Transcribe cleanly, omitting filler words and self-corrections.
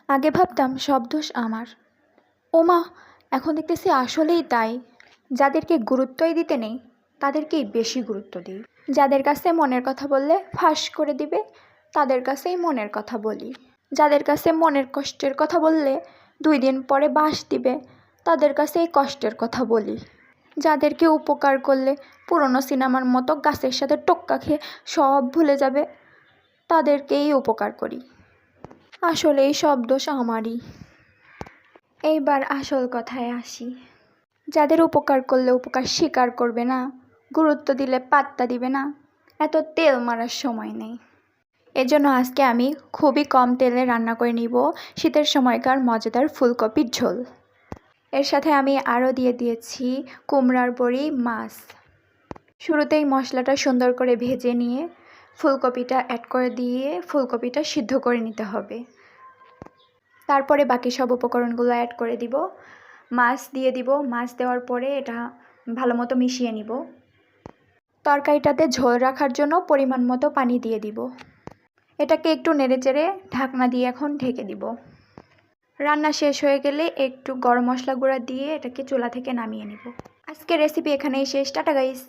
আগে ভাবতাম সব দোষ আমার। ওমা, এখন দেখতেছি আসলেই তাই। যাদেরকে গুরুত্বই দিতে নেই তাদেরকেই বেশি গুরুত্ব দিই। যাদের কাছে মনের কথা বললে ফাঁস করে দিবে তাদের কাছেই মনের কথা বলি। যাদের কাছে মনের কষ্টের কথা বললে 2 দিন পরে বাঁশ দিবে তাদের কাছেই কষ্টের কথা বলি। যাদেরকে উপকার করলে পুরনো সিনেমার মতো গাছের সাথে টোক্কা খেয়ে সব ভুলে যাবে তাদেরকেই উপকার করি। আসলে এই সব দোষ আমারই। এইবার আসল কথায় আসি। যাদের উপকার করলে উপকার স্বীকার করবে না, গুরুত্ব দিলে পাত্তা দিবে না, এত তেল মারার সময় নেই। এজন্য আজকে আমি খুবই কম তেলে রান্না করে নিব শীতের সময়কার মজাদার ফুলকপির ঝোল। এর সাথে আমি আরও দিয়ে দিয়েছি কুমড়ার বড়ি, মাছ। শুরুতেই মশলাটা সুন্দর করে ভেজে নিয়ে ফুলকপিটা অ্যাড করে দিয়ে ফুলকপিটা সিদ্ধ করে নিতে হবে। তারপরে বাকি সব উপকরণগুলো অ্যাড করে দিব। মাছ দিয়ে দিব। মাছ দেওয়ার পরে এটা ভালো মতো মিশিয়ে নিব। তরকারিটাতে ঝোল রাখার জন্য পরিমাণ মতো পানি দিয়ে দিব। এটাকে একটু নেড়েচেড়ে ঢাকনা দিয়ে এখন ঢেকে দিব। রান্না শেষ হয়ে গেলে একটু গরম মশলা গুঁড়া দিয়ে এটাকে চুলা থেকে নামিয়ে নিব। আজকের রেসিপি এখানেই শেষ। Tata guys.